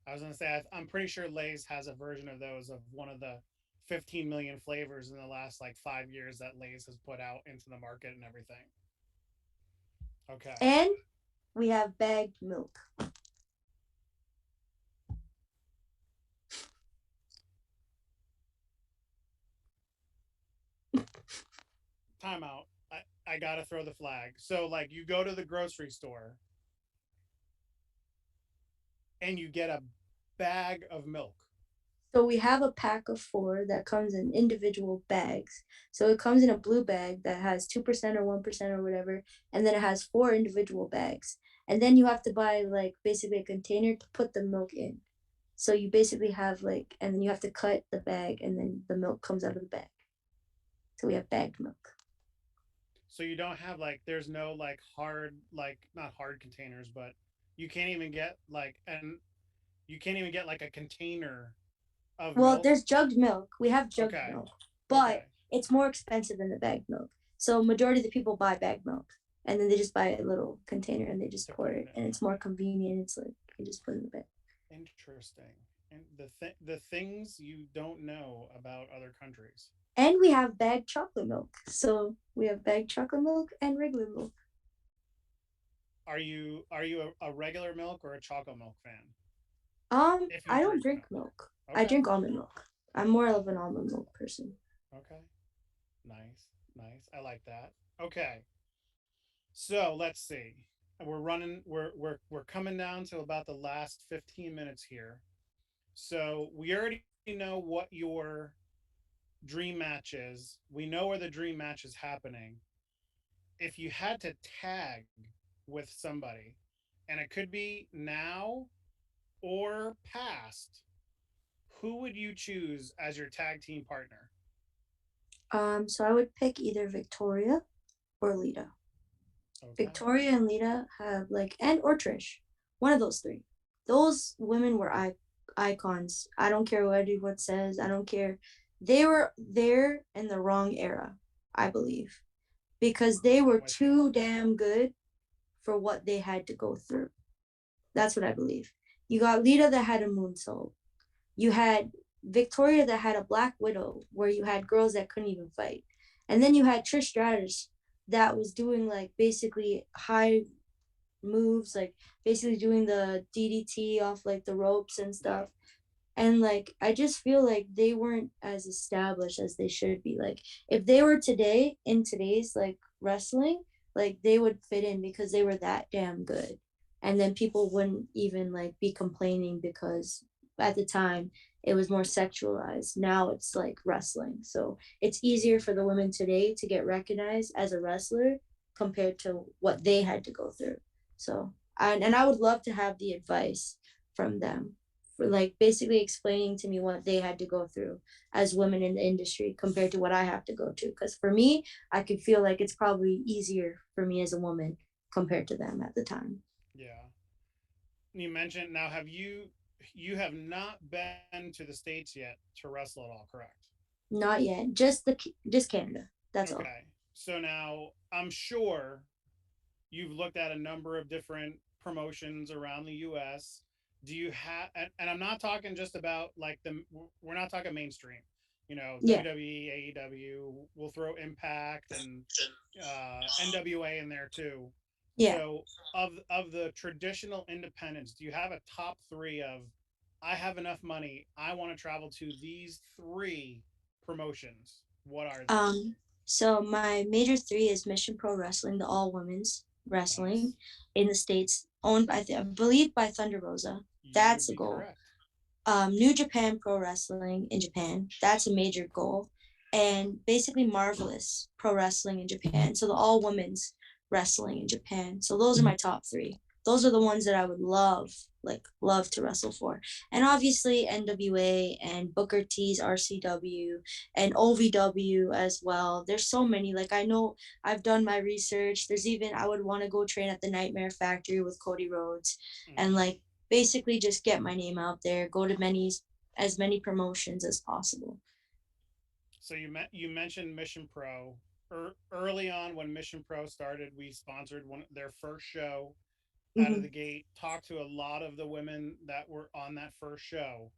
I was gonna say I'm pretty sure Lay's has a version of those of one of the 15 million flavors in the last like 5 years that Lay's has put out into the market and everything. Okay. And we have bagged milk. Timeout. I gotta throw the flag. So like you go to the grocery store and you get a bag of milk. So we have a pack of four that comes in individual bags. So it comes in a blue bag that has 2% or 1% or whatever, and then it has four individual bags. And then you have to buy like basically a container to put the milk in. So you basically have like, and then you have to cut the bag, and then the milk comes out of the bag. So we have bagged milk. So you don't have like there's no like hard like not hard containers, but you can't even get like and you can't even get like a container of Well, milk. there's jugged milk. We have jugged Okay. milk, but Okay. it's more expensive than the bagged milk. So majority of the people buy bagged milk, and then they just buy a little container and they just To pour put it it, in. and it's more convenient. It's like you just put it in the bag. Interesting. And the things you don't know about other countries. And we have bagged chocolate milk. So we have bagged chocolate milk and regular milk. Are you a regular milk or a chocolate milk fan? If you I don't drink drink milk. milk. I Okay. drink almond milk. I'm more Oh, of an almond milk person. okay. Nice. Nice. I like that. Okay. So let's see. We're running. We're coming down to about the last 15 minutes here. So we already know what your dream match is. We know where the dream match is happening. If you had to tag with somebody, and it could be now or past, who would you choose as your tag team partner? So I would pick either Victoria or Lita. Okay. Victoria and Lita have like, and or Trish, one of those three. Those women were icons. I don't care what anyone says. I don't care. They were there in the wrong era, I believe, because they I'm were with you. too damn good for what they had to go through. That's what I believe. You got Lita that had a moonsault. You had Victoria that had a Black Widow, where you had girls that couldn't even fight, and then you had Trish Stratus that was doing like basically high moves, like basically doing the DDT off like the ropes and Yeah. stuff. And like I just feel like they weren't as established as they should be. Like if they were today in today's like wrestling, like they would fit in because they were that damn good. And then people wouldn't even like be complaining because at the time it was more sexualized. Now it's like wrestling. So it's easier for the women today to get recognized as a wrestler compared to what they had to go through. So, and I would love to have the advice from them for like basically explaining to me what they had to go through as women in the industry compared to what I have to go to. Because for me, I could feel like it's probably easier for me as a woman compared to them at the time. Yeah. You mentioned now, you have not been to the States yet to wrestle at all, correct? Not yet. Just Canada. That's all. Okay. So now I'm sure you've looked at a number of different promotions around the US. Do you have, and I'm not talking just about like we're not talking mainstream, Yeah. WWE, AEW, we'll throw Impact and NWA in there too. Yeah. So of the traditional independents, do you have a top three of, I have enough money, I want to travel to these three promotions? What are they? Um, so my major three is Mission Pro Wrestling, the all women's wrestling Nice. in the States, owned by I believe by Thunder Rosa. You That's would a be goal. correct. New Japan Pro Wrestling in Japan. That's a major goal. And basically Marvelous Pro Wrestling in Japan. So the all women's wrestling in Japan. So those are my top three. Those are the ones that I would love to wrestle for. And obviously NWA and Booker T's RCW and OVW as well. There's so many. Like I know I've done my research. There's even I would want to go train at the Nightmare Factory with Cody Rhodes and Mm-hmm. like basically just get my name out there, go to as many promotions as possible. So you mentioned Mission Pro. Early on, when Mission Pro started, we sponsored their first show out of Mm-hmm. the gate. Talked to a lot of the women that were on that first show.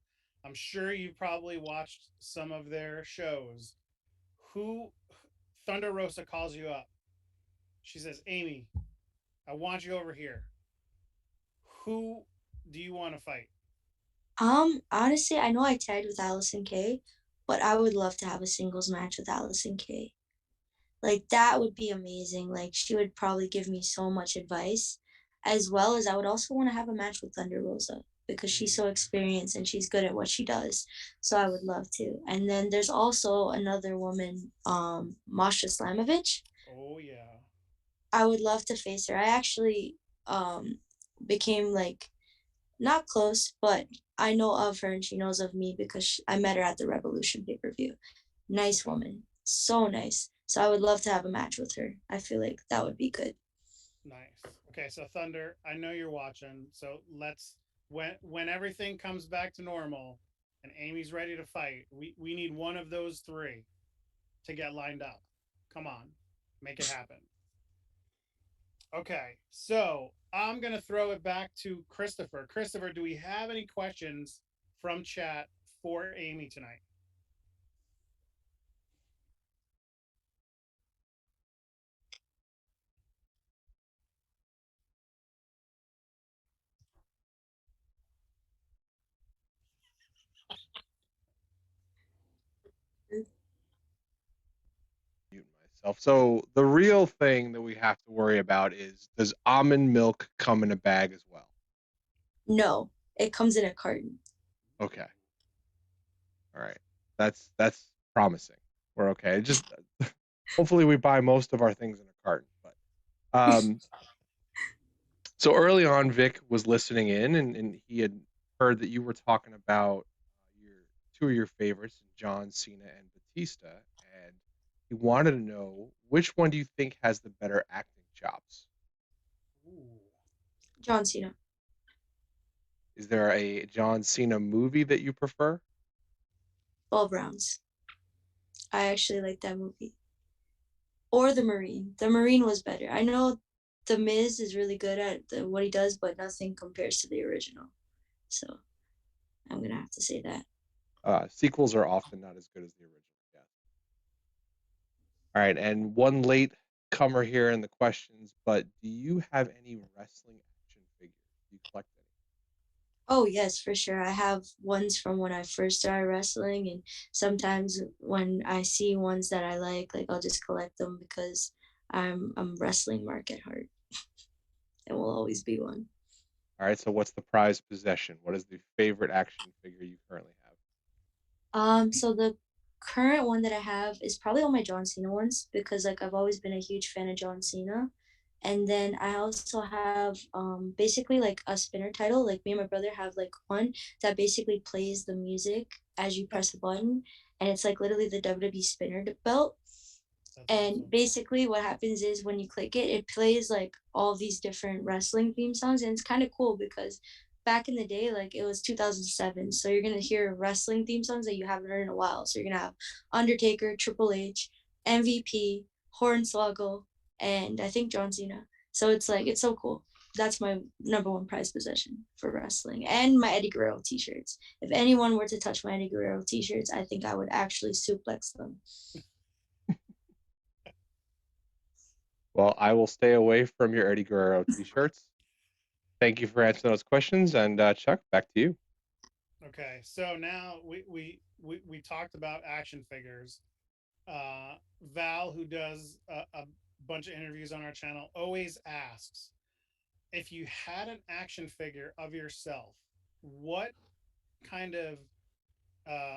I'm sure you probably watched some of their shows. Who Thunder Rosa calls you up? She says, "Amy, I want you over here. Who do you want to fight?" Honestly, I know I tagged with Allison K, but I would love to have a singles match with Allison K. Like that would be amazing. Like she would probably give me so much advice, as well as I would also want to have a match with Thunder Rosa because she's so Mm, experienced and she's good at what she does. So I would yes. love to. And then there's also another woman, Masha Slamovich. Oh yeah. I would love to face her. I actually became like not close, but I know of her and she knows of me because I met her at the Revolution pay per view. Nice Okay. woman, so nice. So I would love to have a match with her. I feel like that would be good. Nice. Okay, so Thunder, I know you're watching. So let's when everything comes back to normal and Amy's ready to fight, we need one of those three to get lined up. Come on. Make it happen. Okay. So, I'm going to throw it back to Christopher. Christopher, do we have any questions from chat for Amy tonight? Mute myself. So the real thing that we have to worry about is, does almond milk come in a bag as well? No, it comes in a carton. Okay. All right. That's promising. We're okay. Just hopefully we buy most of our things in a carton. But so early on, Vic was listening in, and he had heard that you were talking about your two of your favorites, John Cena and Batista, and he wanted to know, which one do you think has the better acting chops? Ooh. John Cena, Is there a John Cena movie that you prefer? 12 rounds. I actually like that movie. Or The Marine. The Marine was better. I know The Miz is really good at what he does, but nothing compares to the original. So I'm going to have to say that. Sequels are often not as good as the original. Yeah. All right, and one late comer here in the questions, but do you have any wrestling action figures? Do you collect any? Oh, yes, for sure. I have ones from when I first started wrestling, and sometimes when I see ones that I like I'll just collect them because I'm wrestling mark at heart and will always be one. All right, so what's the prized possession? What is the favorite action figure you currently have? So the current one that I have is probably all my John Cena ones because like I've always been a huge fan of John Cena. And then I also have basically like a spinner title. Like me and my brother have like one that basically plays the music as you press a button, and it's like literally the WWE spinner belt. That's And awesome. basically what happens is when you click it, it plays like all these different wrestling theme songs, and it's kind of cool because back in the day, like it was 2007, so you're gonna hear wrestling theme songs that you haven't heard in a while. So you're gonna have Undertaker, Triple H, MVP, Hornswoggle, and I think John Cena. So it's like it's so cool. That's my number one prized possession for wrestling, and my Eddie Guerrero t-shirts. If anyone were to touch my Eddie Guerrero t-shirts, I think I would actually suplex them. Well, I will stay away from your Eddie Guerrero t-shirts. Thank you for answering those questions, and Chuck, back to you. Okay, so now we talked about action figures. Val, who does a bunch of interviews on our channel, always asks if you had an action figure of yourself, what kind of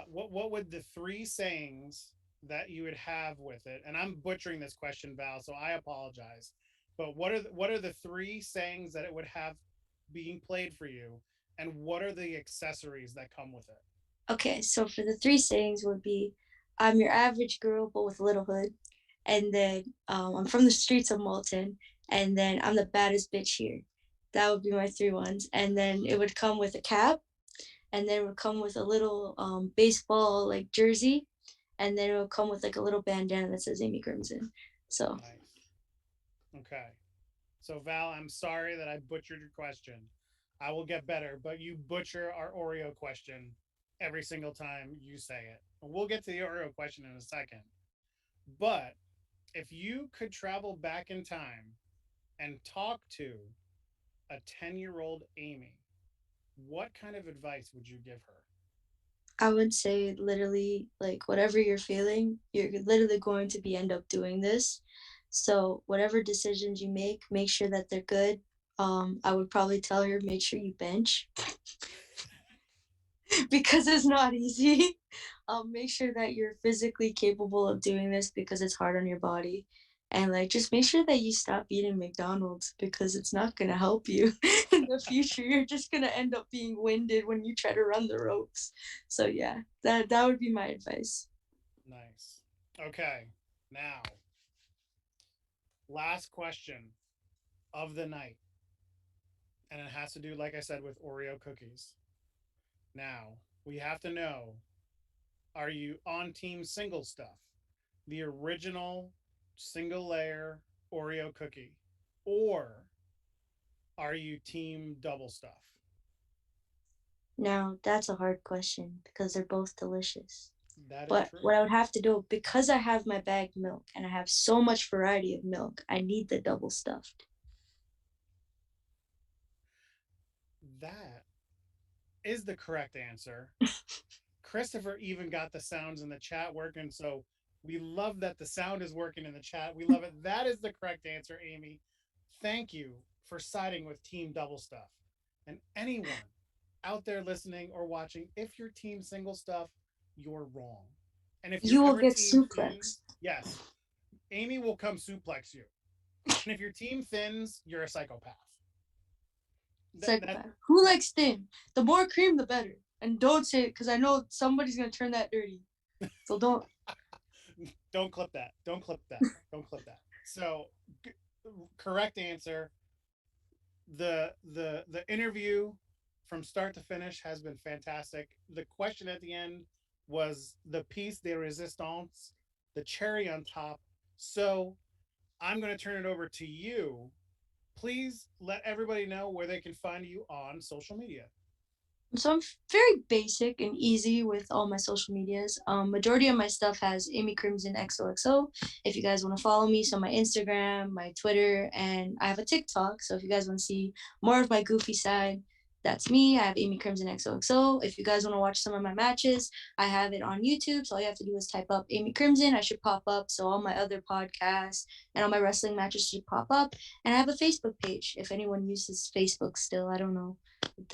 what would the three sayings that you would have with it? And I'm butchering this question, Val, so I apologize. But what are the three sayings that it would have being played for you, and what are the accessories that come with it? Okay, so for the three sayings would be, I'm your average girl, but with a little hood. And then I'm from the streets of Malton. And then I'm the baddest bitch here. That would be my three ones. And then it would come with a cap. And then it would come with a little baseball like jersey. And then it would come with like a little bandana that says Amy Crimson. So Nice. Okay. So Val, I'm sorry that I butchered your question. I will get better, but you butcher our Oreo question every single time you say it. We'll get to the Oreo question in a second. But if you could travel back in time and talk to a 10-year-old Amy, what kind of advice would you give her? I would say literally like whatever you're feeling, you're literally going to be end up doing this. So whatever decisions you make sure that they're good. I would probably tell her make sure you bench because it's not easy. Make sure that you're physically capable of doing this because it's hard on your body. And like just make sure that you stop eating McDonald's because it's not gonna help you in the future. You're just gonna end up being winded when you try to run the ropes. So yeah, that would be my advice. Nice. Okay. Now, last question of the night. And it has to do, like I said, with Oreo cookies. Now, we have to know, are you on team single stuff? The original single layer Oreo cookie? Or are you team double stuff? Now that's a hard question because they're both delicious. That is But true. what I would have to do, because I have my bagged milk and I have so much variety of milk, I need the double stuffed. That is the correct answer. Christopher even got the sounds in the chat working. So we love that the sound is working in the chat. We love it. That is the correct answer, Amy. Thank you for siding with Team Double Stuff. And anyone out there listening or watching, if you're Team Single Stuff, you're wrong. And if you're You will ever get Team suplex. Thins, yes, Amy will come suplex you. And if you're Team Thins, you're a psychopath. That Psychopath. Who likes thin? The more cream, the better. And don't say it because I know somebody's gonna turn that dirty. So don't. don't clip that. Don't clip that. Don't clip that. So, correct answer. The interview from start to finish has been fantastic. The question at the end was the piece de resistance, the cherry on top. So, I'm going to turn it over to you. Please let everybody know where they can find you on social media. So I'm very basic and easy with all my social medias. Majority of my stuff has Amy Crimson XOXO. If you guys want to follow me, so my Instagram, my Twitter, and I have a TikTok. So if you guys want to see more of my goofy side, that's me. I have Amy Crimson XOXO. If you guys want to watch some of my matches, I have it on YouTube. So all you have to do is type up Amy Crimson. I should pop up. So all my other podcasts and all my wrestling matches should pop up. And I have a Facebook page. If anyone uses Facebook still, I don't know.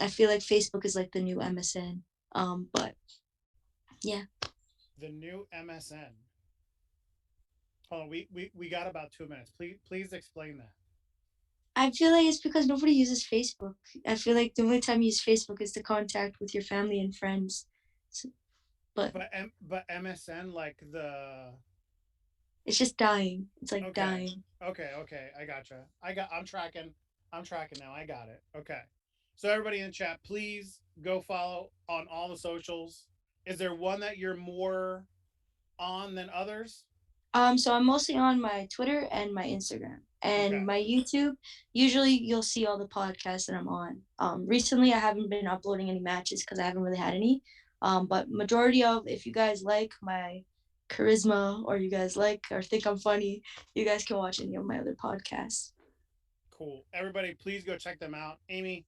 I feel like Facebook is like the new MSN. But Yeah. The new MSN. Hold on, we got about 2 minutes. Please explain that. I feel like it's because nobody uses Facebook. I feel like the only time you use Facebook is to contact with your family and friends. So, but But MSN, like the it's just dying. It's like okay, dying. okay, I gotcha. I'm tracking now. I got it. Okay. So everybody in the chat, please go follow on all the socials. Is there one that you're more on than others? So I'm mostly on my Twitter and my Instagram Okay. and my YouTube. Usually you'll see all the podcasts that I'm on. Recently I haven't been uploading any matches because I haven't really had any. But majority of, if you guys like my charisma or you guys like or think I'm funny, you guys can watch any of my other podcasts. Cool. Everybody, please go check them out. Amy,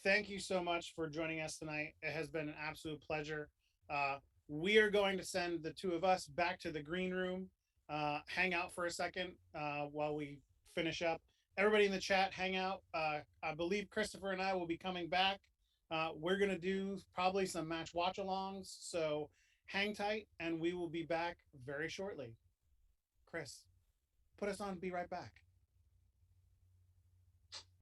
thank you so much for joining us tonight. It has been an absolute pleasure. Uh, we are going to send the two of us back to the green room, hang out for a second while we finish up. Everybody in the chat, hang out. I believe Christopher and I will be coming back. We're going to do probably some match watch alongs. So hang tight, and we will be back very shortly. Chris, put us on. Be right back.